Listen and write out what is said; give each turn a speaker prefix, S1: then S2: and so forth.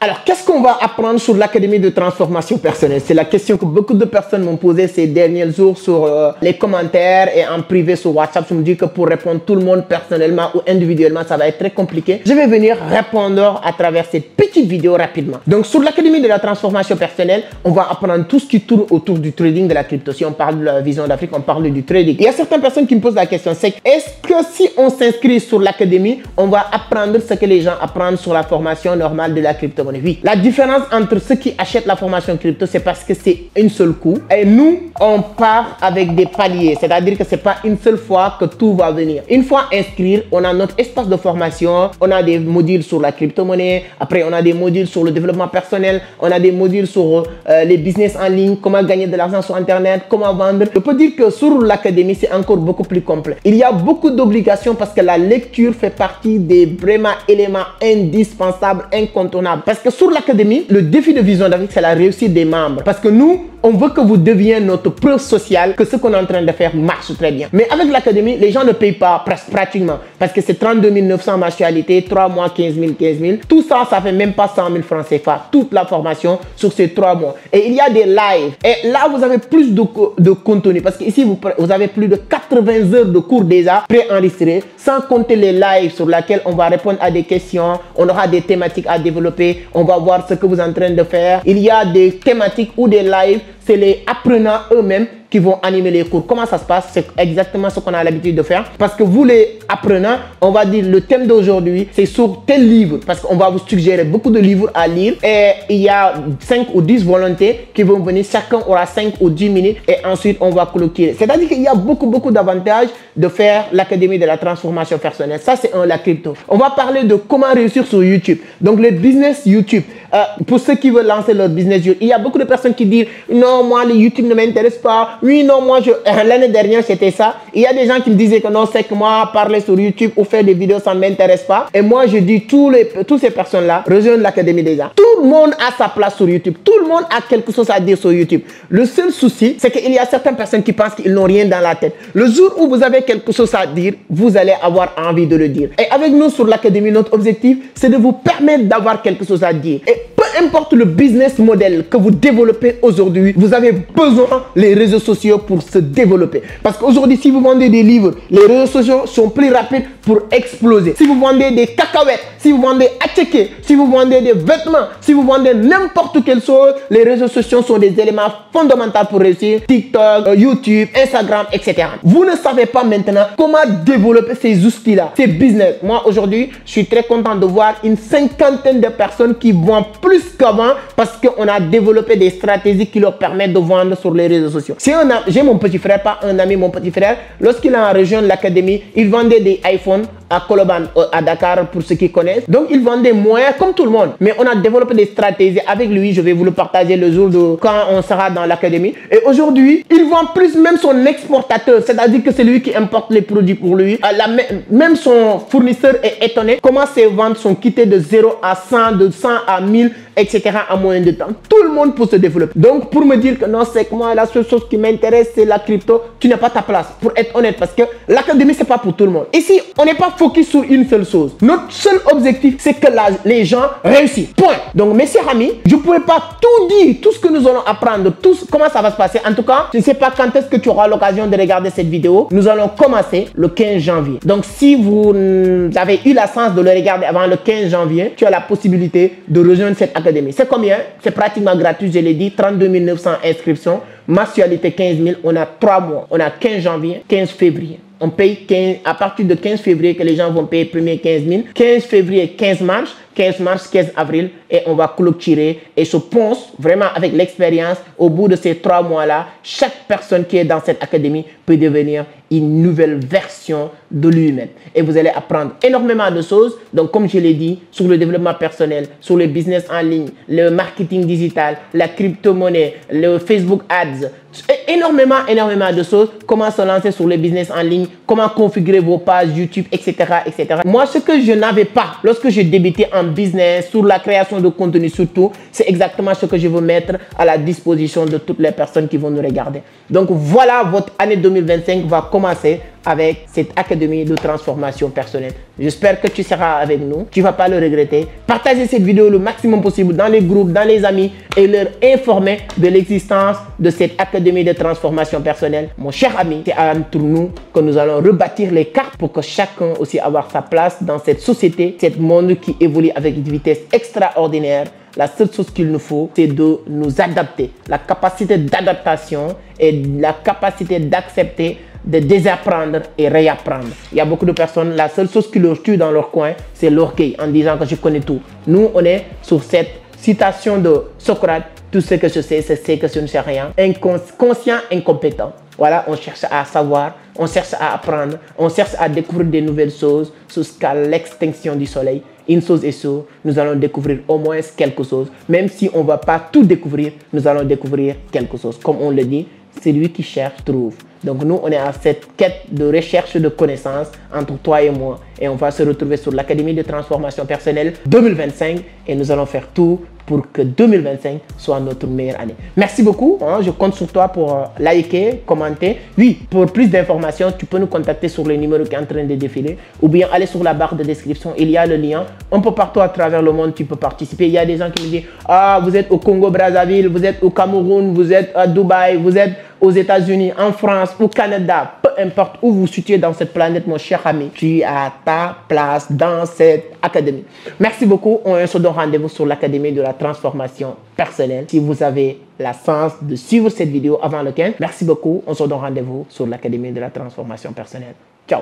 S1: Alors, qu'est-ce qu'on va apprendre sur l'Académie de transformation personnelle? C'est la question que beaucoup de personnes m'ont posée ces derniers jours sur les commentaires et en privé sur WhatsApp. Je me dis que pour répondre tout le monde personnellement ou individuellement, ça va être très compliqué. Je vais venir répondre à travers cette petite vidéo rapidement. Donc, sur l'Académie de la transformation personnelle, on va apprendre tout ce qui tourne autour du trading de la crypto. Si on parle de la vision d'Afrique, on parle du trading. Il y a certaines personnes qui me posent la question, c'est est-ce que si on s'inscrit sur l'Académie, on va apprendre ce que les gens apprennent sur la formation normale de la crypto-monnaie? Oui. La différence entre ceux qui achètent la formation crypto, c'est parce que c'est un seul coup. Et nous, on part avec des paliers. C'est-à-dire que c'est pas une seule fois que tout va venir. Une fois inscrit, on a notre espace de formation. On a des modules sur la crypto-monnaie. Après, on a des modules sur le développement personnel. On a des modules sur les business en ligne. Comment gagner de l'argent sur Internet. Comment vendre. Je peux dire que sur l'Académie, c'est encore beaucoup plus complet. Il y a beaucoup d'obligations parce que la lecture fait partie des vraiment éléments indispensables, incontournables. Parce que sur l'Académie, le défi de Vision d'Afrique, c'est la réussite des membres. Parce que nous, on veut que vous deveniez notre preuve sociale que ce qu'on est en train de faire marche très bien. Mais avec l'Académie, les gens ne payent pas pratiquement. Parce que c'est 32 900 mensualités, 3 mois, 15 000, 15 000. Tout ça, ça fait même pas 100 000 francs CFA. Toute la formation sur ces 3 mois. Et il y a des lives. Et là, vous avez plus de contenu. Parce qu'ici, vous avez plus de 80 heures de cours déjà préenregistrés. Sans compter les lives sur lesquels on va répondre à des questions. On aura des thématiques à développer. On va voir ce que vous êtes en train de faire. Il y a des thématiques ou des lives. C'est les apprenants eux-mêmes qui vont animer les cours. Comment ça se passe? C'est exactement ce qu'on a l'habitude de faire. Parce que vous, les apprenants, on va dire le thème d'aujourd'hui, c'est sur tel livre. Parce qu'on va vous suggérer beaucoup de livres à lire. Et il y a 5 ou 10 volontés qui vont venir. Chacun aura 5 ou 10 minutes. Et ensuite, on va clôturer. C'est-à-dire qu'il y a beaucoup d'avantages de faire l'Académie de la transformation personnelle. Ça, c'est la crypto. On va parler de comment réussir sur YouTube. Donc, le business YouTube. Pour ceux qui veulent lancer leur business YouTube, il y a beaucoup de personnes qui disent non, moi, le YouTube ne m'intéresse pas. Oui, non, moi, l'année dernière, c'était ça. Il y a des gens qui me disaient que non, c'est que moi, parler sur YouTube ou faire des vidéos, ça ne m'intéresse pas. Et moi, je dis, toutes ces personnes-là rejoignent l'Académie déjà. Tout le monde a sa place sur YouTube. Tout le monde a quelque chose à dire sur YouTube. Le seul souci, c'est qu'il y a certaines personnes qui pensent qu'ils n'ont rien dans la tête. Le jour où vous avez quelque chose à dire, vous allez avoir envie de le dire. Et avec nous sur l'Académie, notre objectif, c'est de vous permettre d'avoir quelque chose à dire. Et peu importe le business model que vous développez aujourd'hui, vous avez besoin des réseaux sociaux pour se développer. Parce qu'aujourd'hui, si vous vendez des livres, les réseaux sociaux sont plus rapides pour exploser. Si vous vendez des cacahuètes, si vous vendez attiqués, si vous vendez des vêtements, si vous vendez n'importe quelle chose, les réseaux sociaux sont des éléments fondamentaux pour réussir. TikTok, YouTube, Instagram, etc. Vous ne savez pas maintenant comment développer ces outils-là, ces business. Moi, aujourd'hui, je suis très content de voir une cinquantaine de personnes qui vendent plus qu'avant parce qu'on a développé des stratégies qui leur permettent de vendre sur les réseaux sociaux. J'ai mon petit frère, pas un ami, mon petit frère, lorsqu'il a rejoint l'Académie, il vendait des iPhones à Koloban, à Dakar, pour ceux qui connaissent. Donc, il vendait moins comme tout le monde. Mais on a développé des stratégies avec lui. Je vais vous le partager le jour de quand on sera dans l'Académie. Et aujourd'hui, il vend plus même son exportateur. C'est-à-dire que c'est lui qui importe les produits pour lui. Même son fournisseur est étonné comment ses ventes sont quittées de 0 à 100, de 100 à 1000, etc. en moins de temps. Tout le monde peut se développer. Donc, pour me dire que non, c'est que moi, la seule chose qui m'intéresse, c'est la crypto, tu n'as pas ta place. Pour être honnête, parce que l'Académie, c'est pas pour tout le monde. Ici, on n'est pas focus sur une seule chose. Notre seul objectif, c'est que les gens réussissent. Point. Donc, mes chers amis, je ne pouvais pas tout dire, tout ce que nous allons apprendre, comment ça va se passer. En tout cas, je ne sais pas quand est-ce que tu auras l'occasion de regarder cette vidéo. Nous allons commencer le 15 janvier. Donc, si vous avez eu la chance de le regarder avant le 15 janvier, tu as la possibilité de rejoindre cette académie. C'est combien? C'est pratiquement gratuit, je l'ai dit. 32 900 inscriptions. Mensualité 15 000. On a 3 mois. On a 15 janvier, 15 février. On paye à partir de 15 février que les gens vont payer premier 15 000. 15 février, 15 mars. 15 mars, 15 avril, et on va clôturer. Et je pense vraiment avec l'expérience, au bout de ces 3 mois-là, chaque personne qui est dans cette académie peut devenir une nouvelle version de lui-même. Et vous allez apprendre énormément de choses. Donc, comme je l'ai dit, sur le développement personnel, sur le business en ligne, le marketing digital, la crypto-monnaie, le Facebook Ads, énormément de choses. Comment se lancer sur le business en ligne, comment configurer vos pages YouTube, etc., etc. Moi, ce que je n'avais pas lorsque j'ai débuté en business, sur la création de contenu surtout, c'est exactement ce que je veux mettre à la disposition de toutes les personnes qui vont nous regarder. Donc voilà, votre année 2025 va commencer avec cette académie de transformation personnelle. J'espère que tu seras avec nous. Tu ne vas pas le regretter. Partagez cette vidéo le maximum possible dans les groupes, dans les amis et leur informer de l'existence de cette académie de transformation personnelle. Mon cher ami, c'est entre nous que nous allons rebâtir les cartes pour que chacun aussi avoir sa place dans cette société, cet monde qui évolue avec une vitesse extraordinaire. La seule chose qu'il nous faut, c'est de nous adapter. La capacité d'adaptation et la capacité d'accepter, de désapprendre et réapprendre. Il y a beaucoup de personnes, la seule chose qui leur tue dans leur coin, c'est l'orgueil en disant que je connais tout. Nous, on est sur cette citation de Socrate. Tout ce que je sais, c'est que je ne sais rien. Conscient, incompétent. Voilà, on cherche à savoir, on cherche à apprendre, on cherche à découvrir de nouvelles choses jusqu'à l'extinction du soleil. Une chose est sûre, nous allons découvrir au moins quelque chose. Même si on ne va pas tout découvrir, nous allons découvrir quelque chose. Comme on le dit, celui qui cherche trouve. Donc nous, on est à cette quête de recherche de connaissances entre toi et moi. Et on va se retrouver sur l'Académie de transformation personnelle 2025. Et nous allons faire tout pour que 2025 soit notre meilleure année. Merci beaucoup. Je compte sur toi pour liker, commenter. Oui, pour plus d'informations, tu peux nous contacter sur le numéro qui est en train de défiler. Ou bien aller sur la barre de description. Il y a le lien. Un peu partout à travers le monde, tu peux participer. Il y a des gens qui me disent « Ah, vous êtes au Congo-Brazzaville, vous êtes au Cameroun, vous êtes à Dubaï, vous êtes aux États-Unis, en France, au Canada. » Peu importe où vous vous situez dans cette planète, mon cher ami, tu es à ta place dans cette académie. Merci beaucoup. On se donne rendez-vous sur l'Académie de la transformation personnelle. Si vous avez la chance de suivre cette vidéo avant le 15, merci beaucoup. On se donne rendez-vous sur l'Académie de la transformation personnelle. Ciao.